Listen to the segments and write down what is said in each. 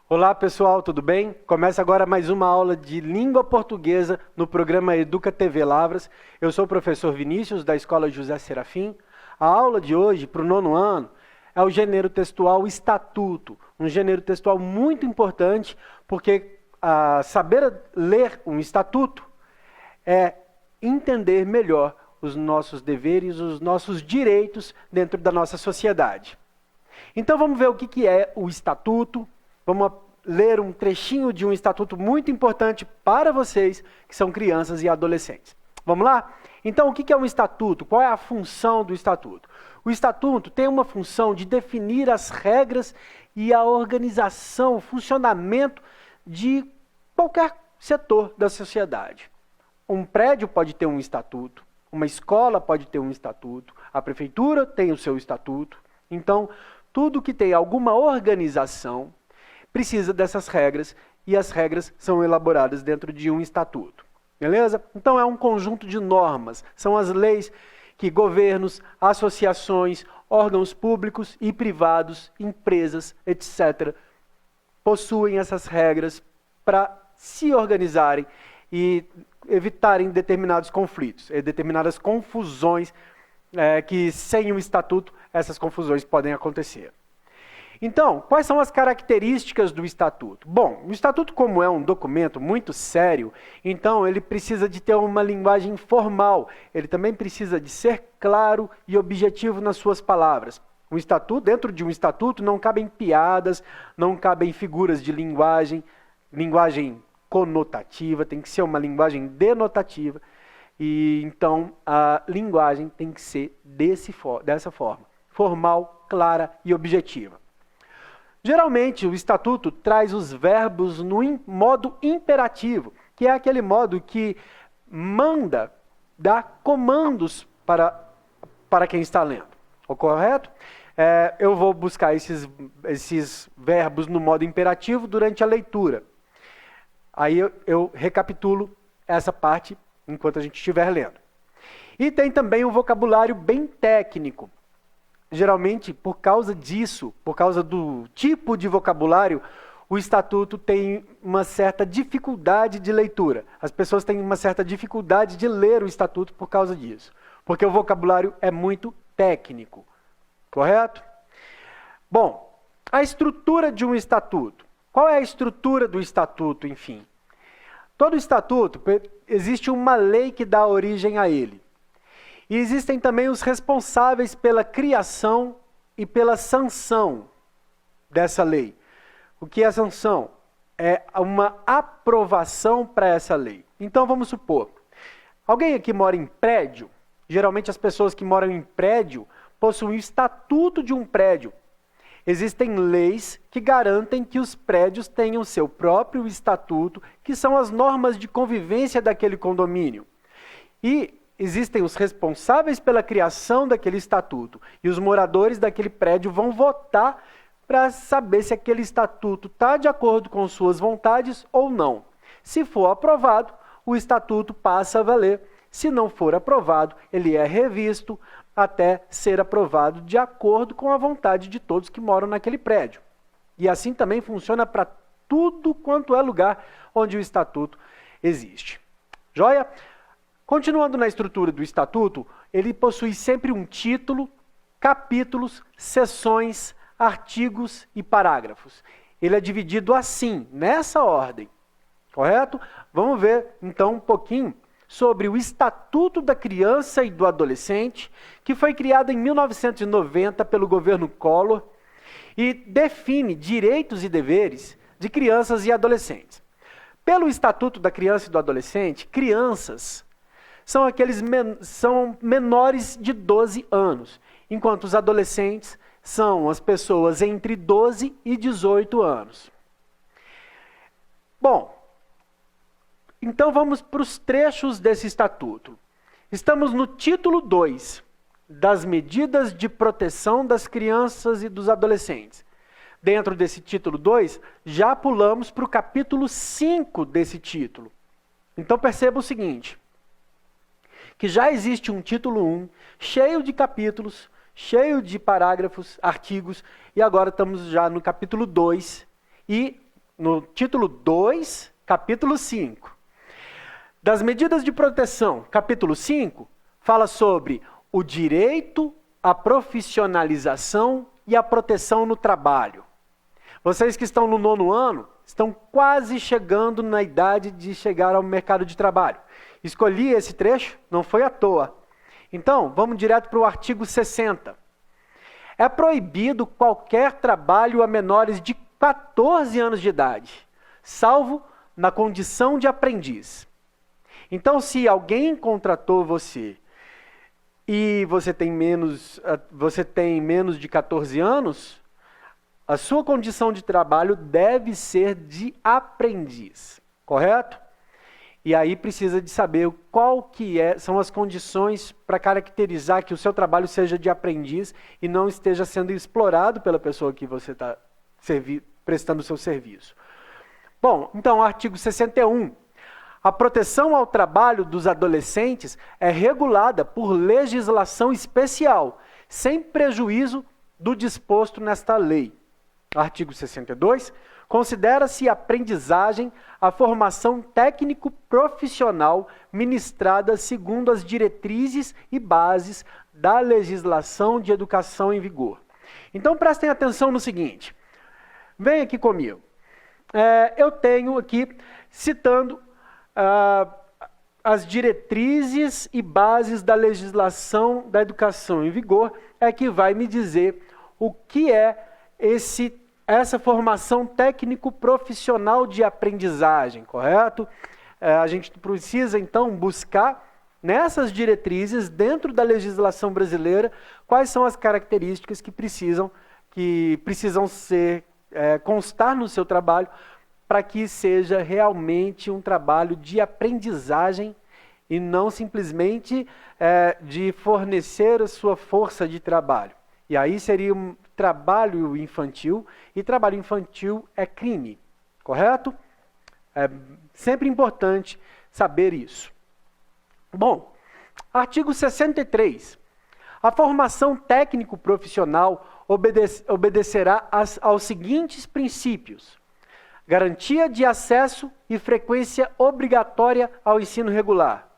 Olá pessoal, tudo bem? Começa agora mais uma aula de língua portuguesa no programa Educa TV Lavras. Eu sou o professor Vinícius, da Escola José Serafim. A aula de hoje, para o 9º ano, é o gênero textual estatuto. Um gênero textual muito importante, porque saber ler um estatuto é entender melhor os nossos deveres, os nossos direitos dentro da nossa sociedade. Então vamos ver o que é o estatuto. Vamos ler um trechinho de um estatuto muito importante para vocês, que são crianças e adolescentes. Vamos lá? Então, o que é um estatuto? Qual é a função do estatuto? O estatuto tem uma função de definir as regras e a organização, o funcionamento de qualquer setor da sociedade. Um prédio pode ter um estatuto, uma escola pode ter um estatuto, a prefeitura tem o seu estatuto. Então, tudo que tem alguma organização precisa dessas regras, e as regras são elaboradas dentro de um estatuto. Beleza? Então é um conjunto de normas, são as leis que governos, associações, órgãos públicos e privados, empresas, etc., possuem essas regras para se organizarem e evitarem determinados conflitos, determinadas confusões que sem o estatuto essas confusões podem acontecer. Então, quais são as características do estatuto? Bom, o estatuto, como é um documento muito sério, então ele precisa de ter uma linguagem formal, ele também precisa de ser claro e objetivo nas suas palavras. Um estatuto, dentro de um estatuto não cabem piadas, não cabem figuras de linguagem conotativa, tem que ser uma linguagem denotativa, e então a linguagem tem que ser dessa forma, formal, clara e objetiva. Geralmente, o estatuto traz os verbos no modo imperativo, que é aquele modo que manda, dá comandos para quem está lendo. Correto? Eu vou buscar esses verbos no modo imperativo durante a leitura. Aí eu recapitulo essa parte enquanto a gente estiver lendo. E tem também um vocabulário bem técnico. Geralmente, por causa disso, por causa do tipo de vocabulário, o estatuto tem uma certa dificuldade de leitura. As pessoas têm uma certa dificuldade de ler o estatuto por causa disso. Porque o vocabulário é muito técnico. Correto? Bom, a estrutura de um estatuto. Qual é a estrutura do estatuto, enfim? Todo estatuto, existe uma lei que dá origem a ele. E existem também os responsáveis pela criação e pela sanção dessa lei. O que é a sanção? É uma aprovação para essa lei. Então vamos supor, alguém aqui mora em prédio, geralmente as pessoas que moram em prédio possuem o estatuto de um prédio. Existem leis que garantem que os prédios tenham seu próprio estatuto, que são as normas de convivência daquele condomínio. E existem os responsáveis pela criação daquele estatuto, e os moradores daquele prédio vão votar para saber se aquele estatuto está de acordo com suas vontades ou não. Se for aprovado, o estatuto passa a valer. Se não for aprovado, ele é revisto até ser aprovado de acordo com a vontade de todos que moram naquele prédio. E assim também funciona para tudo quanto é lugar onde o estatuto existe. Joia? Continuando na estrutura do estatuto, ele possui sempre um título, capítulos, seções, artigos e parágrafos. Ele é dividido assim, nessa ordem. Correto? Vamos ver então um pouquinho sobre o Estatuto da Criança e do Adolescente, que foi criado em 1990 pelo governo Collor e define direitos e deveres de crianças e adolescentes. Pelo Estatuto da Criança e do Adolescente, crianças são menores de 12 anos, enquanto os adolescentes são as pessoas entre 12 e 18 anos. Bom, então vamos para os trechos desse estatuto. Estamos no título 2, das medidas de proteção das crianças e dos adolescentes. Dentro desse título 2, já pulamos para o capítulo 5 desse título. Então perceba o seguinte, que já existe um título 1, cheio de capítulos, cheio de parágrafos, artigos, e agora estamos já no capítulo 2, e no título 2, capítulo 5. Das medidas de proteção, capítulo 5, fala sobre o direito à profissionalização e à proteção no trabalho. Vocês que estão no 9º ano, estão quase chegando na idade de chegar ao mercado de trabalho. Escolhi esse trecho, não foi à toa. Então, vamos direto para o artigo 60. É proibido qualquer trabalho a menores de 14 anos de idade, salvo na condição de aprendiz. Então, se alguém contratou você e você tem menos de 14 anos, a sua condição de trabalho deve ser de aprendiz, correto? E aí precisa de saber são as condições para caracterizar que o seu trabalho seja de aprendiz e não esteja sendo explorado pela pessoa que você está prestando o seu serviço. Bom, então, artigo 61. A proteção ao trabalho dos adolescentes é regulada por legislação especial, sem prejuízo do disposto nesta lei. Artigo 62. Considera-se aprendizagem a formação técnico-profissional ministrada segundo as diretrizes e bases da legislação de educação em vigor. Então, prestem atenção no seguinte. Vem aqui comigo. Eu tenho aqui, citando as diretrizes e bases da legislação da educação em vigor, que vai me dizer o que é essa formação técnico-profissional de aprendizagem, correto? A gente precisa, então, buscar nessas diretrizes, dentro da legislação brasileira, quais são as características que precisam constar no seu trabalho para que seja realmente um trabalho de aprendizagem e não simplesmente de fornecer a sua força de trabalho. E aí seria um trabalho infantil, e trabalho infantil é crime, correto? É sempre importante saber isso. Bom, artigo 63. A formação técnico-profissional obedecerá aos seguintes princípios: garantia de acesso e frequência obrigatória ao ensino regular.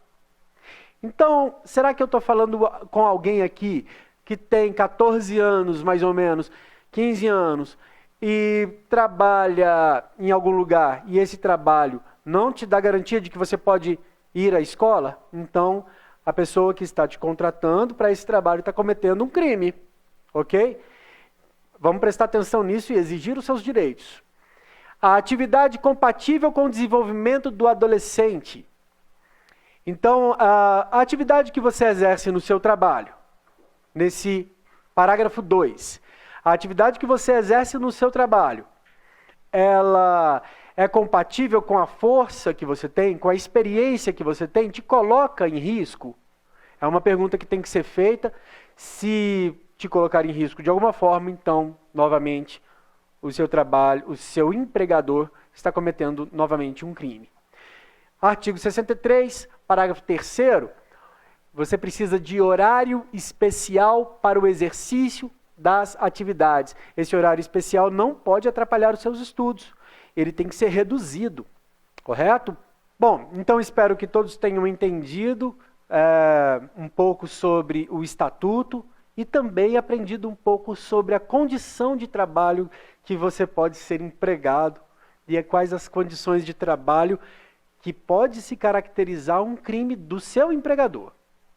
Então, será que eu estou falando com alguém aqui que tem 14 anos, mais ou menos, 15 anos, e trabalha em algum lugar, e esse trabalho não te dá garantia de que você pode ir à escola? Então, a pessoa que está te contratando para esse trabalho está cometendo um crime, ok? Vamos prestar atenção nisso e exigir os seus direitos. A atividade compatível com o desenvolvimento do adolescente. Então, a atividade que você exerce no seu trabalho, nesse parágrafo 2, a atividade que você exerce no seu trabalho, ela é compatível com a força que você tem, com a experiência que você tem, te coloca em risco? É uma pergunta que tem que ser feita. Se te colocar em risco de alguma forma, então, novamente, o seu empregador está cometendo novamente um crime. Artigo 63, parágrafo 3º, você precisa de horário especial para o exercício das atividades. Esse horário especial não pode atrapalhar os seus estudos. Ele tem que ser reduzido, correto? Bom, então espero que todos tenham entendido um pouco sobre o estatuto e também aprendido um pouco sobre a condição de trabalho que você pode ser empregado e quais as condições de trabalho que pode se caracterizar um crime do seu empregador.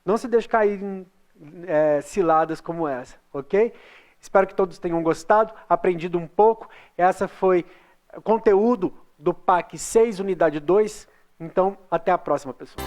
Não se deixe cair em ciladas como essa, ok? Espero que todos tenham gostado, aprendido um pouco. Essa foi o conteúdo do PAC 6, unidade 2. Então, até a próxima, pessoal.